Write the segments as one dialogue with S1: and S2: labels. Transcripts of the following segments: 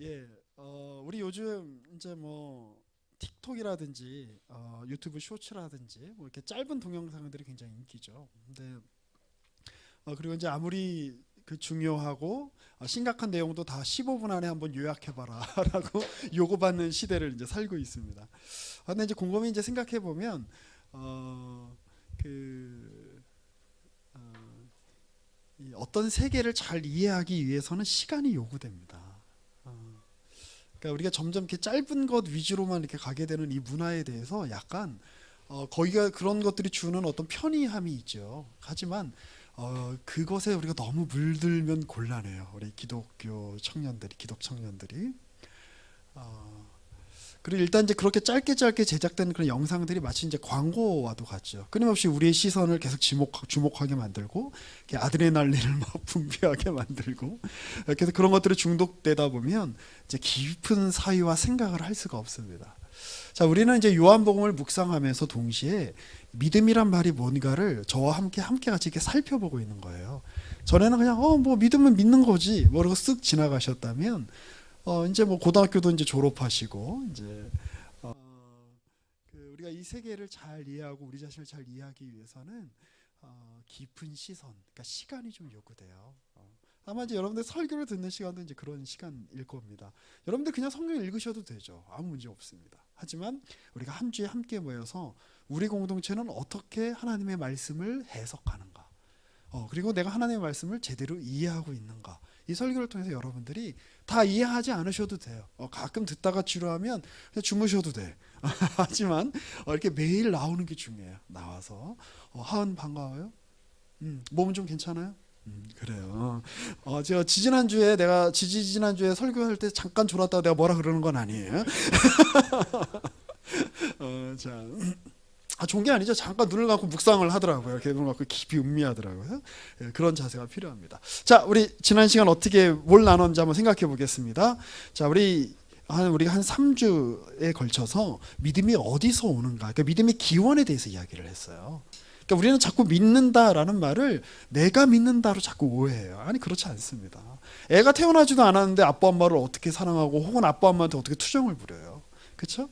S1: 예, 우리 요즘 이제 뭐 틱톡이라든지 유튜브 쇼츠라든지 뭐 이렇게 짧은 동영상들이 굉장히 인기죠. 근데 그리고 이제 아무리 그 중요하고 심각한 내용도 다 15분 안에 한번 요약해봐라라고 요구받는 시대를 이제 살고 있습니다. 근데 이제 곰곰이 이제 생각해 보면 그 이 어떤 세계를 잘 이해하기 위해서는 시간이 요구됩니다. 어, 그러니까 우리가 점점 이렇게 짧은 것 위주로만 이렇게 가게 되는 이 문화에 대해서 약간 거기가 그런 것들이 주는 어떤 편의함이 있죠. 하지만 그것에 우리가 너무 물들면 곤란해요. 우리 기독교 청년들이, 기독 청년들이. 어, 그리고 일단 이제 그렇게 짧게 짧게 제작된 그런 영상들이 마치 이제 광고와도 같죠. 끊임없이 우리의 시선을 계속 주목하게 만들고, 이렇게 아드레날린을 막 분비하게 만들고, 그래서 그런 것들에 중독되다 보면 이제 깊은 사유와 생각을 할 수가 없습니다. 자, 우리는 이제 요한복음을 묵상하면서 동시에 믿음이란 말이 뭔가를 저와 함께 같이 이렇게 살펴보고 있는 거예요. 전에는 그냥 뭐 믿으면 믿는 거지, 뭐라고 쓱 지나가셨다면 이제 뭐 고등학교도 이제 졸업하시고 이제 어, 우리가 이 세계를 잘 이해하고 우리 자신을 잘 이해하기 위해서는 깊은 시선, 그러니까 시간이 좀 요구돼요. 아마 이제 여러분들 설교를 듣는 시간도 이제 그런 시간일 겁니다. 여러분들 그냥 성경 읽으셔도 되죠. 아무 문제 없습니다. 하지만 우리가 한 주에 함께 모여서 우리 공동체는 어떻게 하나님의 말씀을 해석하는가, 그리고 내가 하나님의 말씀을 제대로 이해하고 있는가, 이 설교를 통해서 여러분들이 다 이해하지 않으셔도 돼요. 가끔 듣다가 지루하면 그냥 주무셔도 돼. 하지만 이렇게 매일 나오는 게 중요해요. 나와서 하은 반가워요. 몸은 좀 괜찮아요? 그래요. 제가 내가 지지난주에 설교할 때 잠깐 졸았다고 내가 뭐라 그러는 건 아니에요. 자, 좋은 게 아니죠. 잠깐 눈을 감고 묵상을 하더라고요. 이렇게 눈을 감고 깊이 음미하더라고요. 예, 그런 자세가 필요합니다. 자, 우리 지난 시간 어떻게 뭘 나눴는지 한번 생각해 보겠습니다. 자, 우리가 한 3주에 걸쳐서 믿음이 어디서 오는가, 그러니까 믿음의 기원에 대해서 이야기를 했어요. 그러니까 우리는 자꾸 믿는다라는 말을 내가 믿는다로 자꾸 오해해요. 아니, 그렇지 않습니다. 애가 태어나지도 않았는데 아빠 엄마를 어떻게 사랑하고 혹은 아빠 엄마한테 어떻게 투정을 부려요. 그렇죠?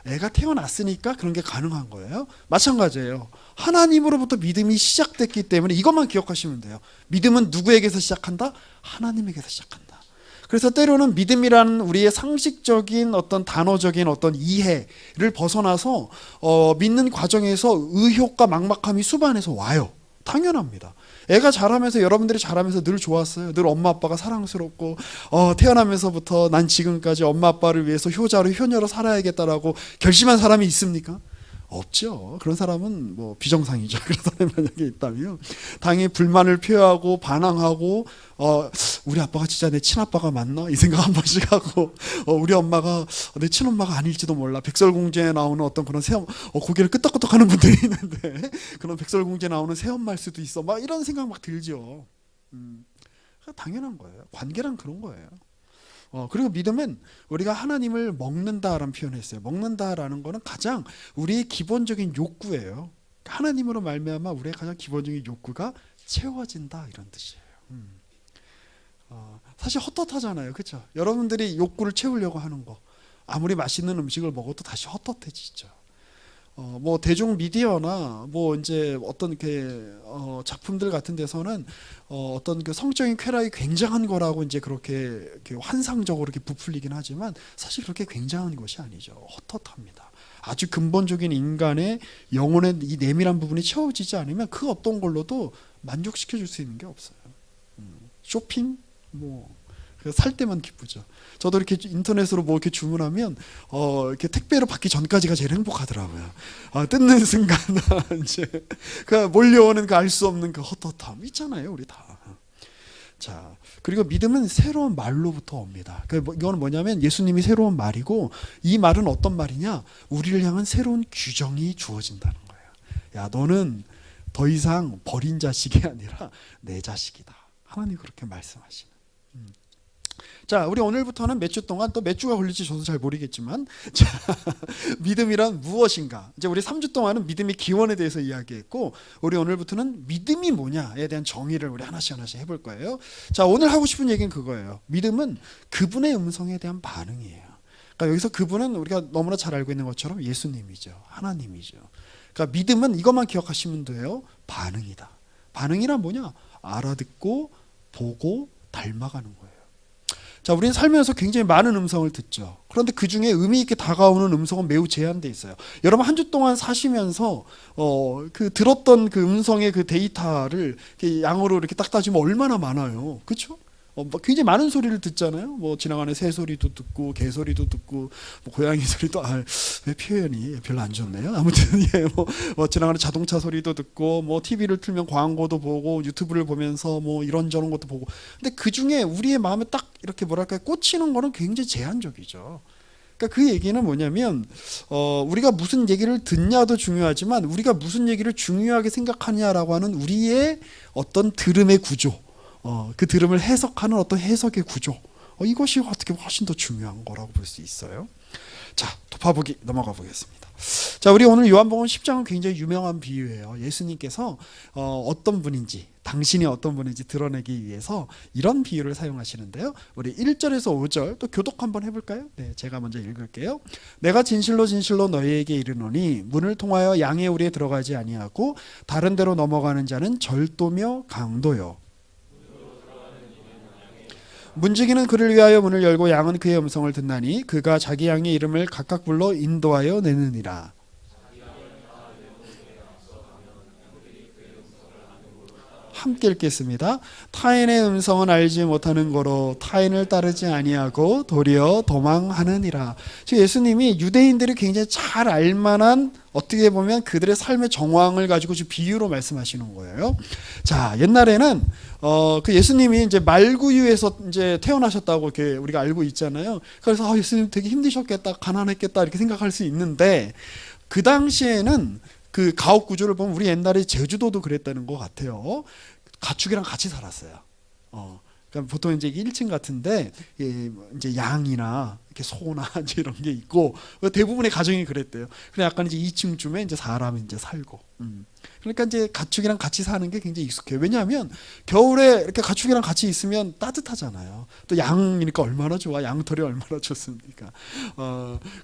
S1: 애가 태어났으니까 그런 게 가능한 거예요. 마찬가지예요. 하나님으로부터 믿음이 시작됐기 때문에 이것만 기억하시면 돼요. 믿음은 누구에게서 시작한다? 하나님에게서 시작한다. 그래서 때로는 믿음이라는 우리의 상식적인 어떤 단어적인 어떤 이해를 벗어나서 믿는 과정에서 의욕과 막막함이 수반해서 와요. 당연합니다. 애가 자라면서, 여러분들이 자라면서 늘 좋았어요. 늘 엄마 아빠가 사랑스럽고 태어나면서부터 난 지금까지 엄마 아빠를 위해서 효자로 효녀로 살아야겠다라고 결심한 사람이 있습니까? 없죠. 그런 사람은 뭐 비정상이죠. 그런 사람이 만약에 있다면 당연히 불만을 표하고 반항하고 우리 아빠가 진짜 내 친아빠가 맞나? 이 생각 한 번씩 하고 우리 엄마가 내 친엄마가 아닐지도 몰라. 백설공주에 나오는 어떤 그런 새엄, 고개를 끄덕끄덕하는 분들이 있는데 그런 백설공주에 나오는 새엄마일 수도 있어. 막 이런 생각 막 들죠. 당연한 거예요. 관계란 그런 거예요. 그리고 믿음은 우리가 하나님을 먹는다라는 표현을 했어요. 먹는다라는 거는 가장 우리의 기본적인 욕구예요. 하나님으로 말미암아 우리의 가장 기본적인 욕구가 채워진다, 이런 뜻이에요. 사실 헛헛하잖아요. 그렇죠? 여러분들이 욕구를 채우려고 하는 거, 아무리 맛있는 음식을 먹어도 다시 헛헛해지죠. 뭐 대중 미디어나 뭐 이제 어떤 작품들 같은 데서는 어떤 그 성적인 쾌락이 굉장한 거라고 이제 이렇게 환상적으로 이렇게 부풀리긴 하지만 사실 그렇게 굉장한 것이 아니죠. 헛헛합니다. 아주 근본적인 인간의 영혼의 이 내밀한 부분이 채워지지 않으면 그 어떤 걸로도 만족시켜 줄 수 있는 게 없어요. 쇼핑 뭐 살 때만 기쁘죠. 저도 이렇게 인터넷으로 뭐 이렇게 주문하면 이렇게 택배로 받기 전까지가 제일 행복하더라고요. 뜯는 순간 이제 그 몰려오는 그 알 수 없는 그 헛헛함 있잖아요, 우리 다. 자, 그리고 믿음은 새로운 말로부터 옵니다. 이건 뭐냐면 예수님이 새로운 말이고, 이 말은 어떤 말이냐? 우리를 향한 새로운 규정이 주어진다는 거예요. 야, 너는 더 이상 버린 자식이 아니라 내 자식이다. 하나님 그렇게 말씀하시는. 자, 우리 오늘부터는 몇 주 동안 또 몇 주가 걸릴지 저도 잘 모르겠지만 자, 믿음이란 무엇인가? 이제 우리 3주 동안은 믿음의 기원에 대해서 이야기했고 우리 오늘부터는 믿음이 뭐냐에 대한 정의를 우리 하나씩 해볼 거예요. 자, 오늘 하고 싶은 얘기는 그거예요. 믿음은 그분의 음성에 대한 반응이에요. 그러니까 여기서 그분은 우리가 너무나 잘 알고 있는 것처럼 예수님이죠. 하나님이죠. 그러니까 믿음은 이것만 기억하시면 돼요. 반응이다. 반응이란 뭐냐? 알아듣고 보고 닮아가는 거예요. 자, 우리는 살면서 굉장히 많은 음성을 듣죠. 그런데 그 중에 의미 있게 다가오는 음성은 매우 제한돼 있어요. 여러분 한 주 동안 사시면서 그 들었던 그 음성의 그 데이터를 이렇게 양으로 이렇게 딱 따지면 얼마나 많아요, 그렇죠? 굉장히 많은 소리를 듣잖아요. 뭐 지나가는 새 소리도 듣고 개 소리도 듣고 뭐 고양이 소리도 왜 표현이 별로 안 좋네요. 아무튼 예, 뭐 지나가는 자동차 소리도 듣고 뭐 TV를 틀면 광고도 보고 유튜브를 보면서 뭐 이런저런 것도 보고. 근데 그 중에 우리의 마음에 딱 이렇게 뭐랄까 꽂히는 거는 굉장히 제한적이죠. 그러니까 그 얘기는 뭐냐면 우리가 무슨 얘기를 듣냐도 중요하지만 우리가 무슨 얘기를 중요하게 생각하냐라고 하는 우리의 어떤 들음의 구조. 그 들음을 해석하는 어떤 해석의 구조, 이것이 어떻게 훨씬 더 중요한 거라고 볼 수 있어요. 자, 도파보기 넘어가 보겠습니다. 자, 우리 오늘 요한복음 10장은 굉장히 유명한 비유예요. 예수님께서 어떤 분인지, 당신이 어떤 분인지 드러내기 위해서 이런 비유를 사용하시는데요. 우리 1절에서 5절 또 교독 한번 해볼까요? 네, 제가 먼저 읽을게요. 내가 진실로 진실로 너희에게 이르노니 문을 통하여 양의 우리에 들어가지 아니하고 다른 데로 넘어가는 자는 절도며 강도요. 문지기는 그를 위하여 문을 열고 양은 그의 음성을 듣나니 그가 자기 양의 이름을 각각 불러 인도하여 내느니라. 함께 읽겠습니다. 타인의 음성은 알지 못하는 거로 타인을 따르지 아니하고 도리어 도망하느니라. 지금 예수님이 유대인들이 굉장히 잘 알만한 어떻게 보면 그들의 삶의 정황을 가지고 지금 비유로 말씀하시는 거예요. 자, 옛날에는 그 예수님이 이제 말구유에서 이제 태어나셨다고 이렇게 우리가 알고 있잖아요. 그래서 예수님 되게 힘드셨겠다, 가난했겠다 이렇게 생각할 수 있는데 그 당시에는 그 가옥 구조를 보면 우리 옛날에 제주도도 그랬다는 것 같아요. 가축이랑 같이 살았어요. 그러니까 보통 이제 1층 같은데 이제 양이나 이렇게 소나 이제 이런 게 있고 대부분의 가정이 그랬대요. 그래 약간 이제 2층쯤에 이제 사람이 이제 살고. 그러니까 이제 가축이랑 같이 사는 게 굉장히 익숙해요. 왜냐하면 겨울에 이렇게 가축이랑 같이 있으면 따뜻하잖아요. 또 양이니까 얼마나 좋아. 양털이 얼마나 좋습니까?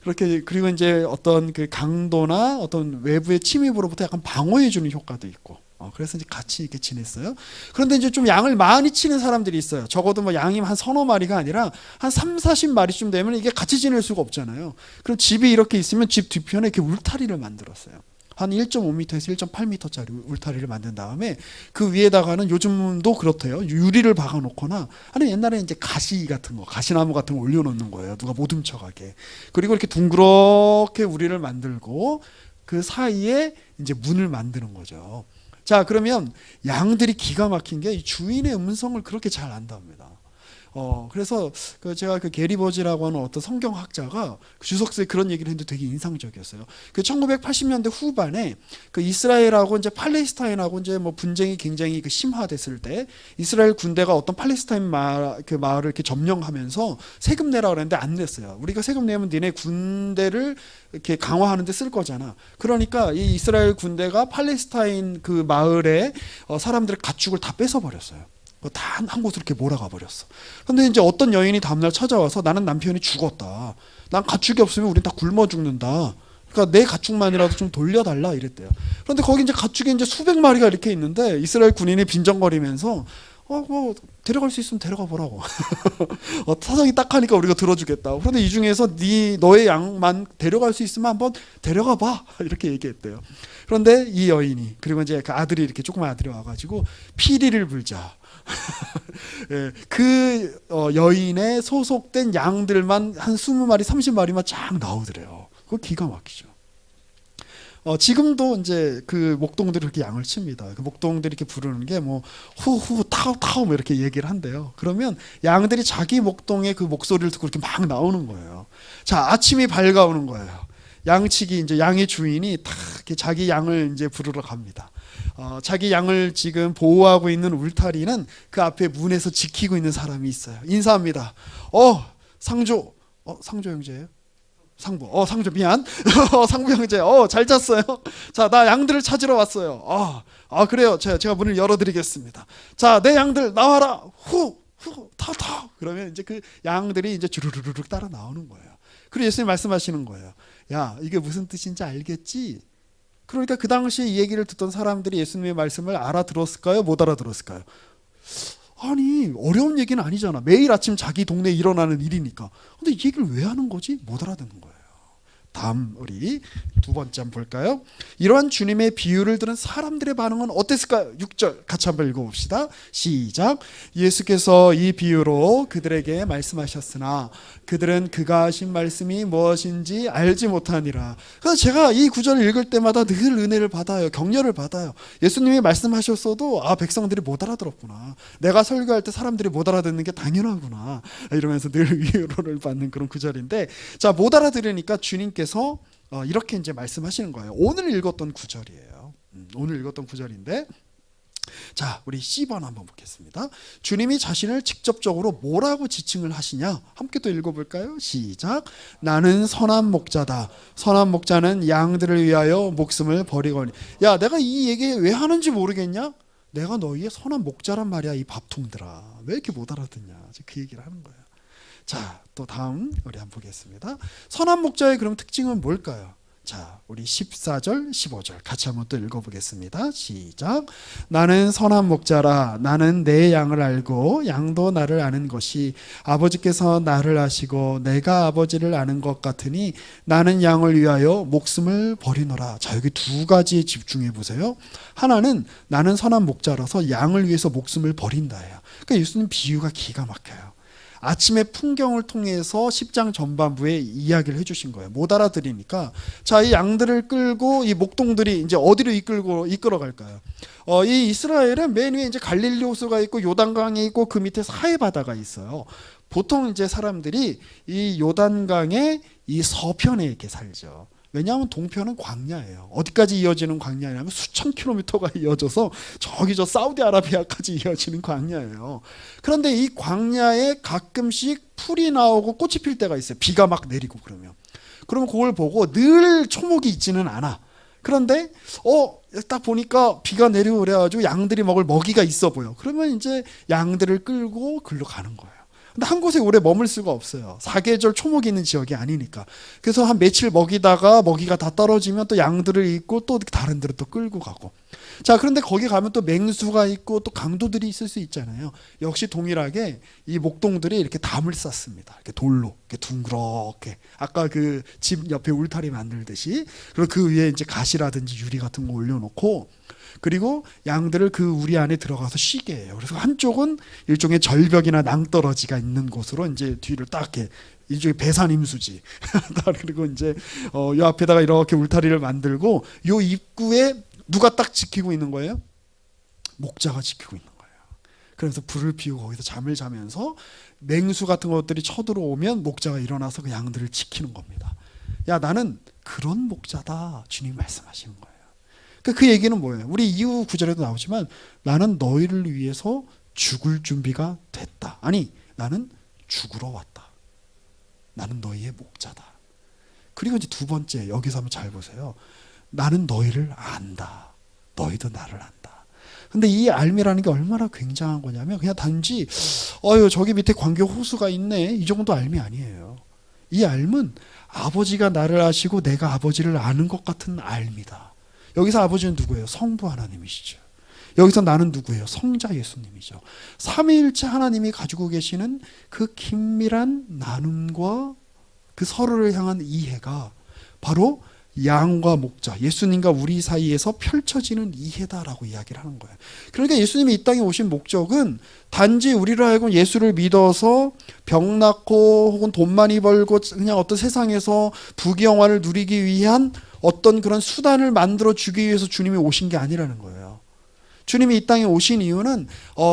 S1: 그렇게 그리고 이제 어떤 그 강도나 어떤 외부의 침입으로부터 약간 방어해 주는 효과도 있고. 그래서 이제 같이 이렇게 지냈어요. 그런데 이제 좀 양을 많이 치는 사람들이 있어요. 적어도 뭐 양이 한 서너 마리가 아니라 한 3, 40마리쯤 되면 이게 같이 지낼 수가 없잖아요. 그럼 집이 이렇게 있으면 집 뒤편에 이렇게 울타리를 만들었어요. 한 1.5m에서 1.8m짜리 울타리를 만든 다음에 그 위에다가는 요즘도 그렇대요. 유리를 박아 놓거나 아니면 옛날에 이제 가시 같은 거, 가시나무 같은 거 올려놓는 거예요. 누가 못 훔쳐가게. 그리고 이렇게 둥그렇게 우리를 만들고 그 사이에 이제 문을 만드는 거죠. 자, 그러면 양들이 기가 막힌 게 주인의 음성을 그렇게 잘 안답니다. 그래서 제가 그 게리 버지라고 하는 어떤 성경학자가 주석서에 그런 얘기를 했는데 되게 인상적이었어요. 그 1980년대 후반에 그 이스라엘하고 이제 팔레스타인하고 이제 뭐 분쟁이 굉장히 그 심화됐을 때 이스라엘 군대가 어떤 팔레스타인 마을을 이렇게 점령하면서 세금 내라 그랬는데 안 냈어요. 우리가 세금 내면 니네 군대를 이렇게 강화하는 데 쓸 거잖아. 그러니까 이 이스라엘 군대가 팔레스타인 그 마을에 사람들의 가축을 다 뺏어 버렸어요. 다 한 곳으로 이렇게 몰아가 버렸어. 그런데 이제 어떤 여인이 다음날 찾아와서 나는 남편이 죽었다. 난 가축이 없으면 우린 다 굶어 죽는다. 그러니까 내 가축만이라도 좀 돌려달라 이랬대요. 그런데 거기 이제 가축이 이제 수백 마리가 이렇게 있는데 이스라엘 군인이 빈정거리면서 뭐 데려갈 수 있으면 데려가 보라고. 사정이 딱 하니까 우리가 들어주겠다. 그런데 이 중에서 너의 양만 데려갈 수 있으면 한번 데려가 봐. 이렇게 얘기했대요. 그런데 이 여인이 그리고 이제 그 아들이 이렇게 조그만 아들이 와가지고 피리를 불자. 예, 그 여인의 소속된 양들만 한 20마리, 30마리만 쫙 나오더래요. 그거 기가 막히죠. 지금도 이제 그 목동들이 그렇게 양을 칩니다. 그 목동들이 이렇게 부르는 게 뭐 후후 타오 타오 뭐 이렇게 얘기를 한대요. 그러면 양들이 자기 목동의 그 목소리를 듣고 이렇게 막 나오는 거예요. 자, 아침이 밝아오는 거예요. 양치기 이제 양의 주인이 탁 이렇게 자기 양을 이제 부르러 갑니다. 자기 양을 지금 보호하고 있는 울타리는 그 앞에 문에서 지키고 있는 사람이 있어요. 인사합니다. 상조. 상조 형제예요? 상부. 상조 미안. 상부 형제. 잘 잤어요. 자, 나 양들을 찾으러 왔어요. 그래요. 제가 문을 열어드리겠습니다. 자, 내 양들 나와라. 타. 그러면 이제 그 양들이 이제 주르르륵 따라 나오는 거예요. 그리고 예수님 말씀하시는 거예요. 야, 이게 무슨 뜻인지 알겠지? 그러니까 그 당시에 이 얘기를 듣던 사람들이 예수님의 말씀을 알아들었을까요? 못 알아들었을까요? 아니, 어려운 얘기는 아니잖아. 매일 아침 자기 동네에 일어나는 일이니까. 근데 이 얘기를 왜 하는 거지? 못 알아듣는 거예요. 다음 우리 두 번째 한번 볼까요? 이러한 주님의 비유를 들은 사람들의 반응은 어땠을까요? 6절 같이 한번 읽어봅시다. 시작. 예수께서 이 비유로 그들에게 말씀하셨으나 그들은 그가 하신 말씀이 무엇인지 알지 못하니라. 그래서 제가 이 구절을 읽을 때마다 늘 은혜를 받아요. 격려를 받아요. 예수님이 말씀하셨어도 백성들이 못 알아들었구나. 내가 설교할 때 사람들이 못 알아듣는 게 당연하구나. 이러면서 늘 위로를 받는 그런 구절인데, 자, 못 알아들으니까 주님께서 이렇게 이제 말씀하시는 거예요. 오늘 읽었던 구절이에요. 오늘 읽었던 구절인데, 자, 우리 C번 한번 보겠습니다. 주님이 자신을 직접적으로 뭐라고 지칭을 하시냐? 함께 또 읽어볼까요? 시작. 나는 선한 목자다. 선한 목자는 양들을 위하여 목숨을 버리거니. 야, 내가 이 얘기 왜 하는지 모르겠냐? 내가 너희의 선한 목자란 말이야, 이 밥통들아. 왜 이렇게 못 알아듣냐? 그 얘기를 하는 거예요. 자, 또 다음 우리 한번 보겠습니다. 선한 목자의 그럼 특징은 뭘까요? 자, 우리 14절, 15절 같이 한번 또 읽어보겠습니다. 시작. 나는 선한 목자라. 나는 내 양을 알고 양도 나를 아는 것이 아버지께서 나를 아시고 내가 아버지를 아는 것 같으니 나는 양을 위하여 목숨을 버리노라. 자, 여기 두 가지에 집중해 보세요. 하나는 나는 선한 목자라서 양을 위해서 목숨을 버린다예요. 그러니까 예수님 비유가 기가 막혀요. 아침의 풍경을 통해서 10장 전반부에 이야기를 해주신 거예요. 못 알아들으니까, 자, 이 양들을 끌고 이 목동들이 이제 어디로 이끌어갈까요? 이 이스라엘은 맨 위에 이제 갈릴리 호수가 있고 요단강이 있고 그 밑에 사해바다가 있어요. 보통 이제 사람들이 이 요단강의 이 서편에 이렇게 살죠. 왜냐하면 동편은 광야예요. 어디까지 이어지는 광야냐면 수천 킬로미터가 이어져서 저기 저 사우디아라비아까지 이어지는 광야예요. 그런데 이 광야에 가끔씩 풀이 나오고 꽃이 필 때가 있어요. 비가 막 내리고 그러면 그걸 보고 늘 초목이 있지는 않아. 그런데 딱 보니까 비가 내리고 그래가지고 양들이 먹을 먹이가 있어 보여. 그러면 이제 양들을 끌고 글로 가는 거예요. 근데 한 곳에 오래 머물 수가 없어요. 사계절 초목이 있는 지역이 아니니까. 그래서 한 며칠 먹이다가 먹이가 다 떨어지면 또 양들을 잇고 또 다른 데로 또 끌고 가고. 자, 그런데 거기 가면 또 맹수가 있고 또 강도들이 있을 수 있잖아요. 역시 동일하게 이 목동들이 이렇게 담을 쌌습니다. 이렇게 돌로 이렇게 둥그렇게 아까 그 집 옆에 울타리 만들듯이. 그리고 그 위에 이제 가시라든지 유리 같은 거 올려놓고, 그리고 양들을 그 우리 안에 들어가서 쉬게 해요. 그래서 한쪽은 일종의 절벽이나 낭떠러지가 있는 곳으로 이제 뒤를 딱 이렇게 일종의 배산임수지. 그리고 이제 요 앞에다가 이렇게 울타리를 만들고 요 입구에 누가 딱 지키고 있는 거예요? 목자가 지키고 있는 거예요. 그래서 불을 피우고 거기서 잠을 자면서 맹수 같은 것들이 쳐들어오면 목자가 일어나서 그 양들을 지키는 겁니다. 야, 나는 그런 목자다. 주님 말씀하시는 거예요. 그 얘기는 뭐예요? 우리 이후 구절에도 나오지만 나는 너희를 위해서 죽을 준비가 됐다. 아니, 나는 죽으러 왔다. 나는 너희의 목자다. 그리고 이제 두 번째, 여기서 한번 잘 보세요. 나는 너희를 안다. 너희도 나를 안다. 근데 이 알미라는 게 얼마나 굉장한 거냐면 그냥 단지 저기 밑에 광교 호수가 있네, 이 정도 알미 아니에요. 이 알은 아버지가 나를 아시고 내가 아버지를 아는 것 같은 알미다. 여기서 아버지는 누구예요? 성부 하나님이시죠. 여기서 나는 누구예요? 성자 예수님이죠. 삼위일체 하나님이 가지고 계시는 그 긴밀한 나눔과 그 서로를 향한 이해가 바로 양과 목자, 예수님과 우리 사이에서 펼쳐지는 이해다라고 이야기를 하는 거예요. 그러니까 예수님이 이 땅에 오신 목적은 단지 우리를 하여금 예수를 믿어서 병 낫고 혹은 돈 많이 벌고 그냥 어떤 세상에서 부귀영화를 누리기 위한 어떤 그런 수단을 만들어 주기 위해서 주님이 오신 게 아니라는 거예요. 주님이 이 땅에 오신 이유는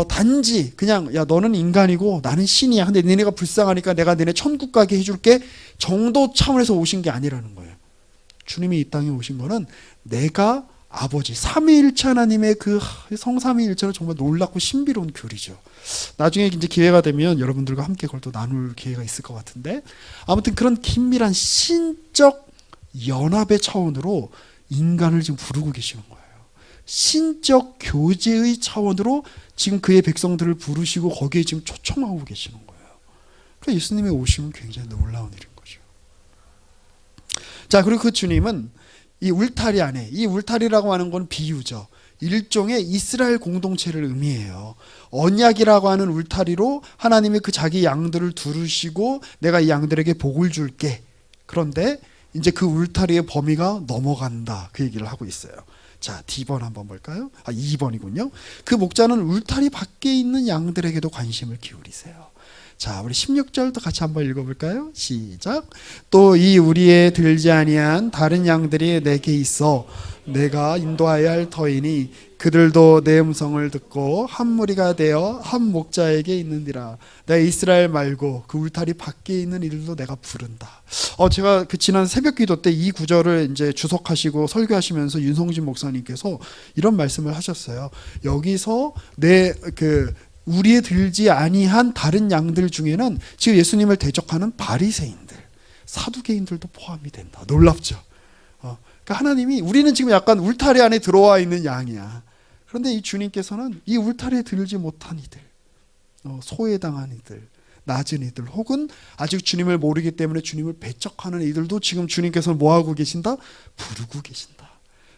S1: 단지 그냥 야, 너는 인간이고 나는 신이야. 근데 너네가 불쌍하니까 내가 너네 천국 가게 해줄게 정도 차원에서 오신 게 아니라는 거예요. 주님이 이 땅에 오신 거는 내가 아버지 삼위일체 하나님의 그 성삼위일체는 정말 놀랍고 신비로운 교리죠. 나중에 이제 기회가 되면 여러분들과 함께 그걸 또 나눌 기회가 있을 것 같은데, 아무튼 그런 긴밀한 신적 연합의 차원으로 인간을 지금 부르고 계시는 거예요. 신적 교제의 차원으로 지금 그의 백성들을 부르시고 거기에 지금 초청하고 계시는 거예요. 그러니까 예수님의 오심은 굉장히 놀라운 일인 거죠. 자, 그리고 그 주님은 이 울타리 안에, 이 울타리라고 하는 건 비유죠. 일종의 이스라엘 공동체를 의미해요. 언약이라고 하는 울타리로 하나님이 그 자기 양들을 두르시고 내가 이 양들에게 복을 줄게. 그런데 이제 그 울타리의 범위가 넘어간다. 그 얘기를 하고 있어요. 자, D번 한번 볼까요? 2번이군요. 그 목자는 울타리 밖에 있는 양들에게도 관심을 기울이세요. 자, 우리 16절도 같이 한번 읽어볼까요? 시작. 또 이 우리에 들지 아니한 다른 양들이 내게 있어 내가 인도하여야 할 터이니 그들도 내 음성을 듣고 한 무리가 되어 한 목자에게 있느니라. 내가 이스라엘 말고 그 울타리 밖에 있는 이들도 내가 부른다. 제가 그 지난 새벽 기도 때 이 구절을 이제 주석하시고 설교하시면서 윤성진 목사님께서 이런 말씀을 하셨어요. 여기서 우리에 들지 아니한 다른 양들 중에는 지금 예수님을 대적하는 바리새인들, 사두개인들도 포함이 된다. 놀랍죠? 그러니까 하나님이, 우리는 지금 약간 울타리 안에 들어와 있는 양이야. 그런데 이 주님께서는 이 울타리에 들지 못한 이들, 소외당한 이들, 낮은 이들, 혹은 아직 주님을 모르기 때문에 주님을 배척하는 이들도 지금 주님께서는 뭐하고 계신다? 부르고 계신다.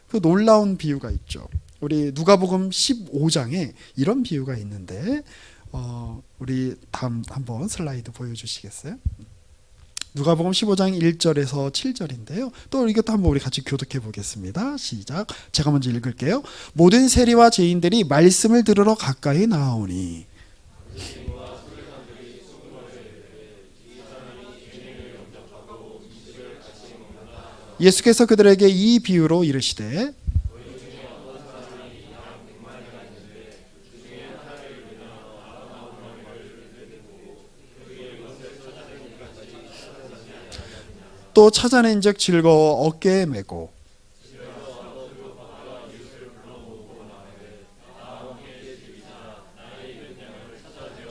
S1: 그 놀라운 비유가 있죠. 우리 누가복음 15장에 이런 비유가 있는데, 우리 다음 한번 슬라이드 보여주시겠어요? 누가복음 15장 1절에서 7절인데요. 또 이것도 한번 우리 같이 교독해 보겠습니다. 시작. 제가 먼저 읽을게요. 모든 세리와 죄인들이 말씀을 들으러 가까이 나오니 예수께서 그들에게 이 비유로 이르시되 또 찾아낸즉 즐거워 어깨에 메고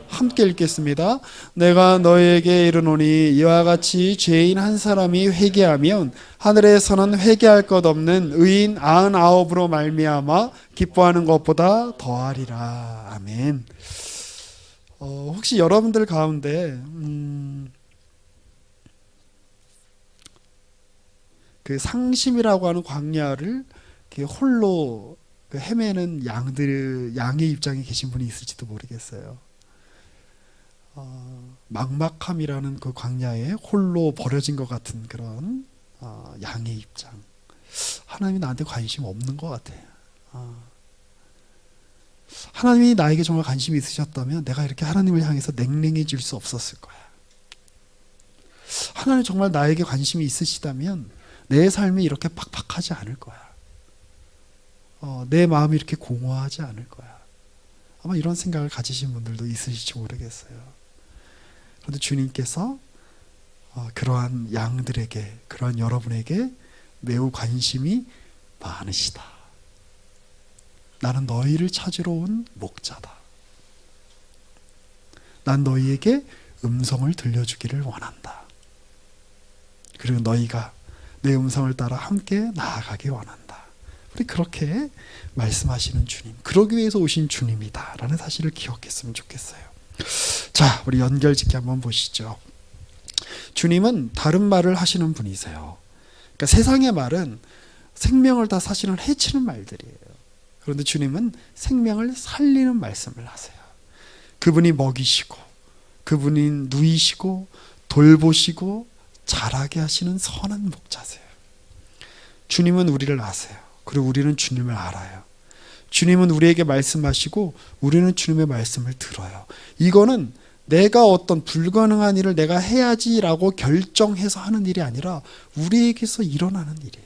S1: 함께 읽겠습니다. 내가 너희에게 이르노니 이와 같이 죄인 한 사람이 회개하면 하늘에서는 회개할 것 없는 의인 99으로 말미암아 기뻐하는 것보다 더하리라. 아멘. 혹시 여러분들 가운데 그 상심이라고 하는 광야를 홀로 헤매는 양의 입장에 계신 분이 있을지도 모르겠어요. 막막함이라는 그 광야에 홀로 버려진 것 같은 그런 양의 입장. 하나님이 나한테 관심 없는 것 같아요. 하나님이 나에게 정말 관심이 있으셨다면 내가 이렇게 하나님을 향해서 냉랭해질 수 없었을 거야. 하나님 정말 나에게 관심이 있으시다면 내 삶이 이렇게 팍팍하지 않을 거야. 내 마음이 이렇게 공허하지 않을 거야. 아마 이런 생각을 가지신 분들도 있으실지 모르겠어요. 그런데 주님께서 그러한 양들에게, 그러한 여러분에게 매우 관심이 많으시다. 나는 너희를 찾으러 온 목자다. 난 너희에게 음성을 들려주기를 원한다. 그리고 너희가 내 음성을 따라 함께 나아가기 원한다. 우리 그렇게 말씀하시는 주님, 그러기 위해서 오신 주님이다 라는 사실을 기억했으면 좋겠어요. 자, 우리 연결짓기 한번 보시죠. 주님은 다른 말을 하시는 분이세요. 그러니까 세상의 말은 생명을 다 사실은 해치는 말들이에요. 그런데 주님은 생명을 살리는 말씀을 하세요. 그분이 먹이시고, 그분이 누이시고, 돌보시고, 자라게 하시는 선한 목자세요. 주님은 우리를 아세요. 그리고 우리는 주님을 알아요. 주님은 우리에게 말씀하시고 우리는 주님의 말씀을 들어요. 이거는 내가 어떤 불가능한 일을 내가 해야지라고 결정해서 하는 일이 아니라 우리에게서 일어나는 일이에요.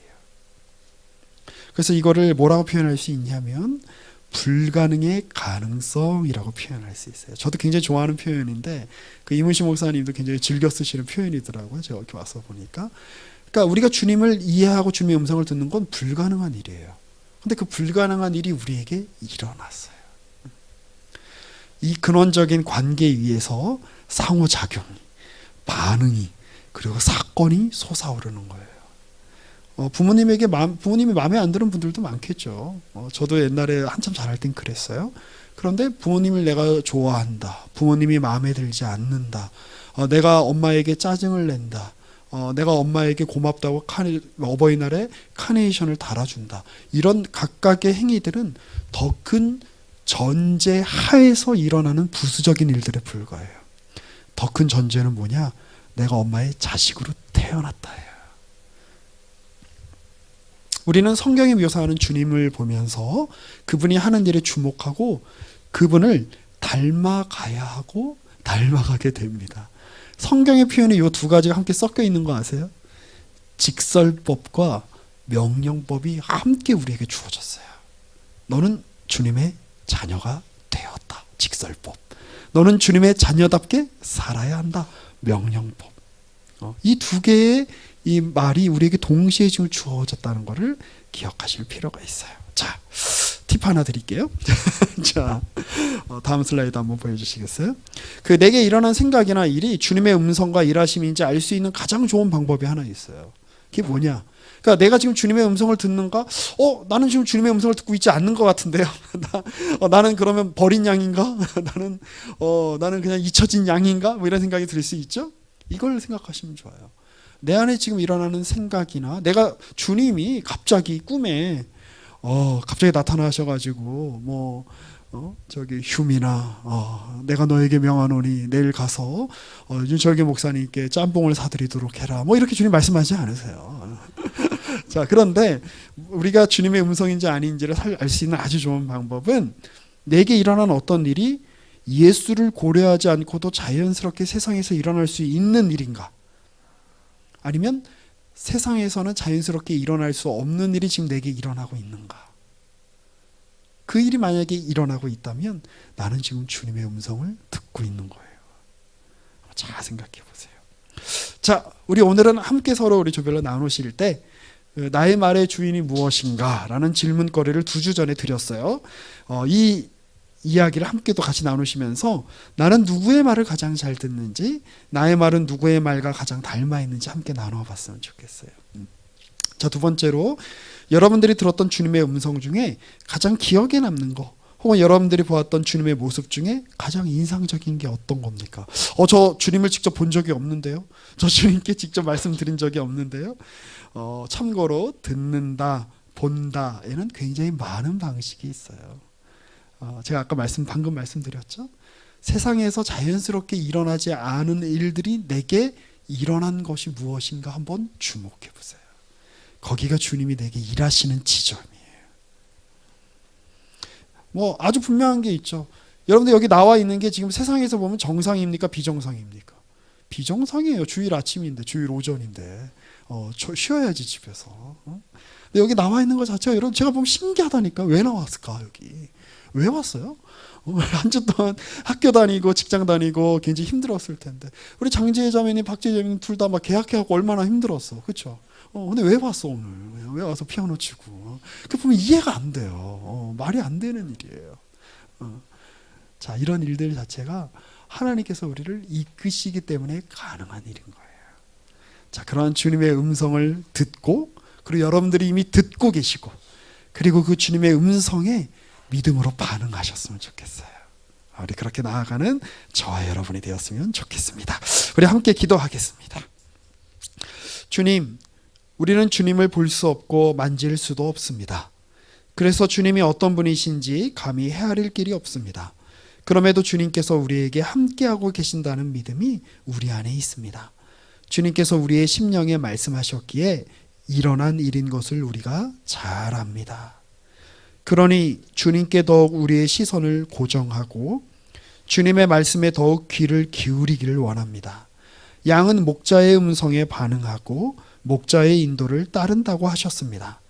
S1: 그래서 이거를 뭐라고 표현할 수 있냐면 불가능의 가능성이라고 표현할 수 있어요. 저도 굉장히 좋아하는 표현인데 그 이문시 목사님도 굉장히 즐겨 쓰시는 표현이더라고요. 제가 이렇게 와서 보니까. 그러니까 우리가 주님을 이해하고 주님의 음성을 듣는 건 불가능한 일이에요. 근데 그 불가능한 일이 우리에게 일어났어요. 이 근원적인 관계 위에서 상호작용이, 반응이, 그리고 사건이 솟아오르는 거예요. 부모님이 마음에 안 드는 분들도 많겠죠. 저도 옛날에 한참 자랄 땐 그랬어요. 그런데 부모님을 내가 좋아한다, 부모님이 마음에 들지 않는다, 내가 엄마에게 짜증을 낸다, 내가 엄마에게 고맙다고 어버이날에 카네이션을 달아준다, 이런 각각의 행위들은 더 큰 전제 하에서 일어나는 부수적인 일들에 불과해요. 더 큰 전제는 뭐냐? 내가 엄마의 자식으로 태어났다예요. 우리는 성경이 묘사하는 주님을 보면서 그분이 하는 일에 주목하고 그분을 닮아가야 하고 닮아가게 됩니다. 성경의 표현이 이 두 가지가 함께 섞여 있는 거 아세요? 직설법과 명령법이 함께 우리에게 주어졌어요. 너는 주님의 자녀가 되었다. 직설법. 너는 주님의 자녀답게 살아야 한다. 명령법. 이 두 개의 이 말이 우리에게 동시에 지금 주어졌다는 것을 기억하실 필요가 있어요. 자, 팁 하나 드릴게요. 자, 다음 슬라이드 한번 보여주시겠어요? 내게 일어난 생각이나 일이 주님의 음성과 일하심인지 알 수 있는 가장 좋은 방법이 하나 있어요. 그게 뭐냐? 그러니까 내가 지금 주님의 음성을 듣는가? 나는 지금 주님의 음성을 듣고 있지 않는 것 같은데요. 나는 그러면 버린 양인가? 나는 그냥 잊혀진 양인가? 뭐 이런 생각이 들 수 있죠. 이걸 생각하시면 좋아요. 내 안에 지금 일어나는 생각이나 내가 주님이 갑자기 꿈에 갑자기 나타나셔가지고 저기 휴민아, 내가 너에게 명하노니 내일 가서 윤철기 목사님께 짬뽕을 사드리도록 해라. 뭐 이렇게 주님 말씀하지 않으세요. 자, 그런데 우리가 주님의 음성인지 아닌지를 알 수 있는 아주 좋은 방법은 내게 일어난 어떤 일이 예수를 고려하지 않고도 자연스럽게 세상에서 일어날 수 있는 일인가? 아니면 세상에서는 자연스럽게 일어날 수 없는 일이 지금 내게 일어나고 있는가? 그 일이 만약에 일어나고 있다면 나는 지금 주님의 음성을 듣고 있는 거예요. 잘 생각해 보세요. 자, 우리 오늘은 함께 서로 우리 조별로 나누실 때 나의 말의 주인이 무엇인가? 라는 질문거리를 2주 전에 드렸어요. 이 이야기를 함께 또 같이 나누시면서 나는 누구의 말을 가장 잘 듣는지, 나의 말은 누구의 말과 가장 닮아 있는지 함께 나눠봤으면 좋겠어요. 자, 두 번째로 여러분들이 들었던 주님의 음성 중에 가장 기억에 남는 거, 혹은 여러분들이 보았던 주님의 모습 중에 가장 인상적인 게 어떤 겁니까? 저 주님을 직접 본 적이 없는데요. 저 주님께 직접 말씀드린 적이 없는데요. 참고로 듣는다, 본다에는 굉장히 많은 방식이 있어요. 제가 아까 방금 말씀드렸죠. 세상에서 자연스럽게 일어나지 않은 일들이 내게 일어난 것이 무엇인가 한번 주목해 보세요. 거기가 주님이 내게 일하시는 지점이에요. 아주 분명한 게 있죠. 여러분들 여기 나와 있는 게 지금 세상에서 보면 정상입니까? 비정상입니까? 비정상이에요. 주일 아침인데, 주일 오전인데 쉬어야지 집에서. 근데 여기 나와 있는 것 자체가 여러분 제가 보면 신기하다니까. 왜 나왔을까 여기? 왜 왔어요? 한 주 동안 학교 다니고 직장 다니고 굉장히 힘들었을 텐데 우리 장지혜 자매님, 박지혜 자매님 둘 다 막 계약해갖고 얼마나 힘들었어, 그렇죠? 근데 왜 왔어 오늘? 왜 와서 피아노 치고? 그 보면 이해가 안 돼요. 말이 안 되는 일이에요. 자, 이런 일들 자체가 하나님께서 우리를 이끄시기 때문에 가능한 일인 거예요. 자, 그러한 주님의 음성을 듣고, 그리고 여러분들이 이미 듣고 계시고, 그리고 그 주님의 음성에 믿음으로 반응하셨으면 좋겠어요. 우리 그렇게 나아가는 저와 여러분이 되었으면 좋겠습니다. 우리 함께 기도하겠습니다. 주님, 우리는 주님을 볼 수 없고 만질 수도 없습니다. 그래서 주님이 어떤 분이신지 감히 헤아릴 길이 없습니다. 그럼에도 주님께서 우리에게 함께하고 계신다는 믿음이 우리 안에 있습니다. 주님께서 우리의 심령에 말씀하셨기에 일어난 일인 것을 우리가 잘 압니다. 그러니 주님께 더욱 우리의 시선을 고정하고 주님의 말씀에 더욱 귀를 기울이기를 원합니다. 양은 목자의 음성에 반응하고 목자의 인도를 따른다고 하셨습니다.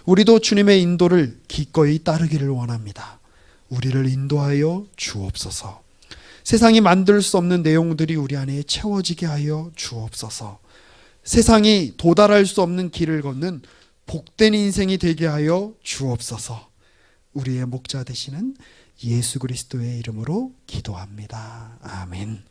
S1: 우리도 주님의 인도를 기꺼이 따르기를 원합니다. 우리를 인도하여 주옵소서. 세상이 만들 수 없는 내용들이 우리 안에 채워지게 하여 주옵소서. 세상이 도달할 수 없는 길을 걷는 복된 인생이 되게 하여 주옵소서. 우리의 목자 되시는 예수 그리스도의 이름으로 기도합니다. 아멘.